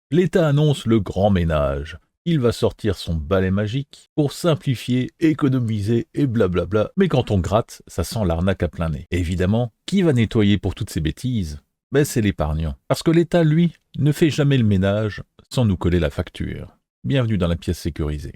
L'État annonce le grand ménage. Il va sortir son balai magique pour simplifier, économiser et blablabla. Mais quand on gratte, ça sent l'arnaque à plein nez. Et évidemment, qui va nettoyer pour toutes ces bêtises ? Ben c'est l'épargnant. Parce que l'État, lui, ne fait jamais le ménage sans nous coller la facture. Bienvenue dans la pièce sécurisée.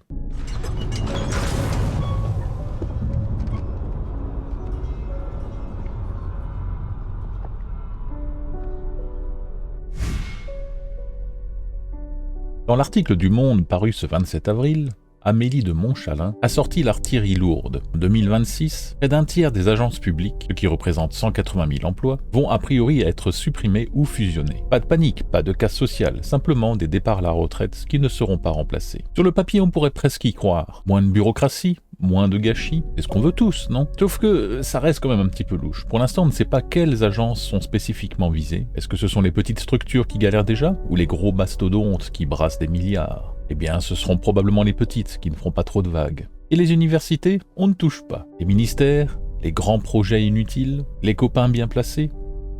Dans l'article du Monde paru ce 27 avril, Amélie de Montchalin a sorti l'artillerie lourde. En 2026, près d'un tiers des agences publiques, ce qui représente 180 000 emplois, vont a priori être supprimés ou fusionnés. Pas de panique, pas de casse sociale, simplement des départs à la retraite qui ne seront pas remplacés. Sur le papier, on pourrait presque y croire. Moins de bureaucratie, moins de gâchis, c'est ce qu'on veut tous, non ? Sauf que ça reste quand même un petit peu louche. Pour l'instant, on ne sait pas quelles agences sont spécifiquement visées. Est-ce que ce sont les petites structures qui galèrent déjà, ou les gros mastodontes qui brassent des milliards ? Eh bien, ce seront probablement les petites qui ne feront pas trop de vagues. Et les universités, on ne touche pas. Les ministères, les grands projets inutiles, les copains bien placés,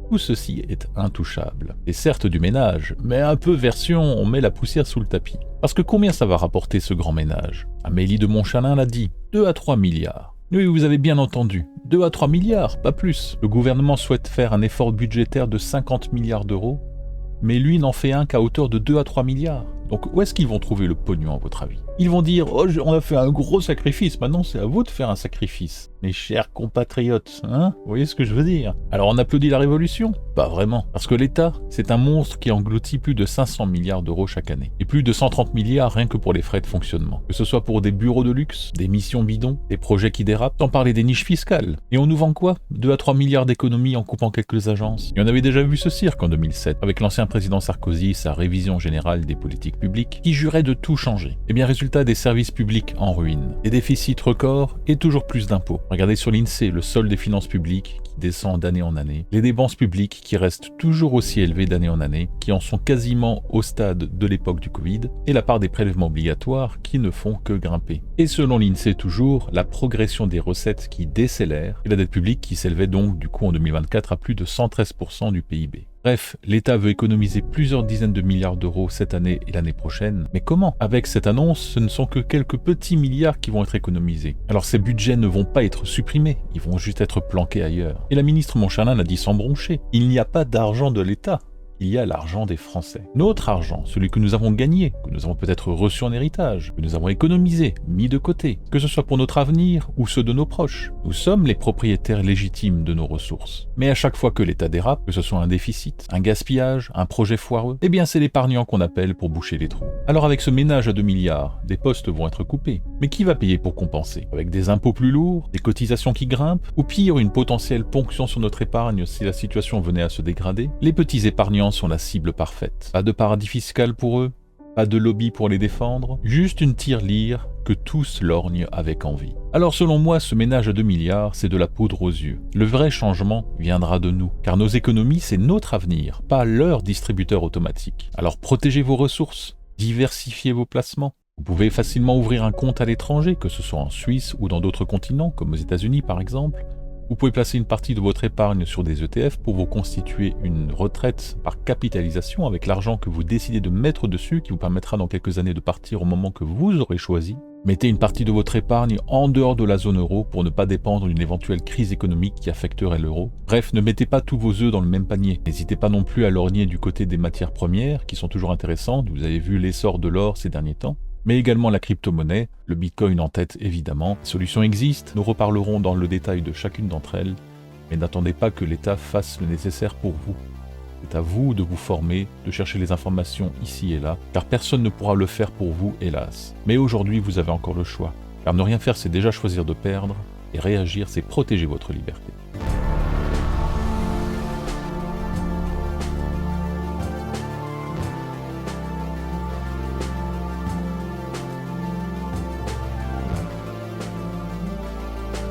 tout ceci est intouchable. Et certes du ménage, mais un peu version on met la poussière sous le tapis. Parce que combien ça va rapporter ce grand ménage ? Amélie de Montchalin l'a dit, 2 à 3 milliards. Oui, vous avez bien entendu, 2 à 3 milliards, pas plus. Le gouvernement souhaite faire un effort budgétaire de 50 milliards d'euros, mais lui n'en fait un qu'à hauteur de 2 à 3 milliards. Donc où est-ce qu'ils vont trouver le pognon à votre avis ? Ils vont dire « Oh, on a fait un gros sacrifice, maintenant c'est à vous de faire un sacrifice. » Mes chers compatriotes, hein ? Vous voyez ce que je veux dire ? Alors on applaudit la révolution ? Pas vraiment. Parce que l'État, c'est un monstre qui engloutit plus de 500 milliards d'euros chaque année. Et plus de 130 milliards rien que pour les frais de fonctionnement. Que ce soit pour des bureaux de luxe, des missions bidons, des projets qui dérapent, sans parler des niches fiscales. Et on nous vend quoi ? 2 à 3 milliards d'économies en coupant quelques agences. Et on avait déjà vu ce cirque en 2007, avec l'ancien président Sarkozy, sa révision générale des politiques publiques, qui jurait de tout changer. Et bien résultat, des services publics en ruine, des déficits records et toujours plus d'impôts. Regardez sur l'INSEE le solde des finances publiques qui descend d'année en année, les dépenses publiques qui restent toujours aussi élevées d'année en année, qui en sont quasiment au stade de l'époque du Covid, et la part des prélèvements obligatoires qui ne font que grimper. Et selon l'INSEE toujours, la progression des recettes qui décélère, et la dette publique qui s'élevait donc du coup en 2024 à plus de 113% du PIB. Bref, l'État veut économiser plusieurs dizaines de milliards d'euros cette année et l'année prochaine. Mais comment ? Avec cette annonce, ce ne sont que quelques petits milliards qui vont être économisés. Alors ces budgets ne vont pas être supprimés, ils vont juste être planqués ailleurs. Et la ministre Montchalin l'a dit sans broncher, il n'y a pas d'argent de l'État. Il y a l'argent des Français. Notre argent, celui que nous avons gagné, que nous avons peut-être reçu en héritage, que nous avons économisé, mis de côté, que ce soit pour notre avenir ou ceux de nos proches. Nous sommes les propriétaires légitimes de nos ressources. Mais à chaque fois que l'État dérape, que ce soit un déficit, un gaspillage, un projet foireux, eh bien c'est l'épargnant qu'on appelle pour boucher les trous. Alors avec ce ménage à 2 milliards, des postes vont être coupés. Mais qui va payer pour compenser ? Avec des impôts plus lourds, des cotisations qui grimpent, ou pire une potentielle ponction sur notre épargne si la situation venait à se dégrader ? Les petits épargnants sont la cible parfaite. Pas de paradis fiscal pour eux, pas de lobby pour les défendre, juste une tirelire que tous lorgnent avec envie. Alors selon moi, ce ménage à 2 milliards, c'est de la poudre aux yeux. Le vrai changement viendra de nous, car nos économies, c'est notre avenir, pas leur distributeur automatique. Alors protégez vos ressources, diversifiez vos placements. Vous pouvez facilement ouvrir un compte à l'étranger, que ce soit en Suisse ou dans d'autres continents, comme aux États-Unis par exemple. Vous pouvez placer une partie de votre épargne sur des ETF pour vous constituer une retraite par capitalisation avec l'argent que vous décidez de mettre dessus qui vous permettra dans quelques années de partir au moment que vous aurez choisi. Mettez une partie de votre épargne en dehors de la zone euro pour ne pas dépendre d'une éventuelle crise économique qui affecterait l'euro. Bref, ne mettez pas tous vos œufs dans le même panier. N'hésitez pas non plus à lorgner du côté des matières premières qui sont toujours intéressantes. Vous avez vu l'essor de l'or ces derniers temps. Mais également la crypto-monnaie, le bitcoin en tête évidemment. Les solutions existent, nous reparlerons dans le détail de chacune d'entre elles, mais n'attendez pas que l'État fasse le nécessaire pour vous. C'est à vous de vous former, de chercher les informations ici et là, car personne ne pourra le faire pour vous, hélas. Mais aujourd'hui, vous avez encore le choix, car ne rien faire, c'est déjà choisir de perdre, et réagir, c'est protéger votre liberté.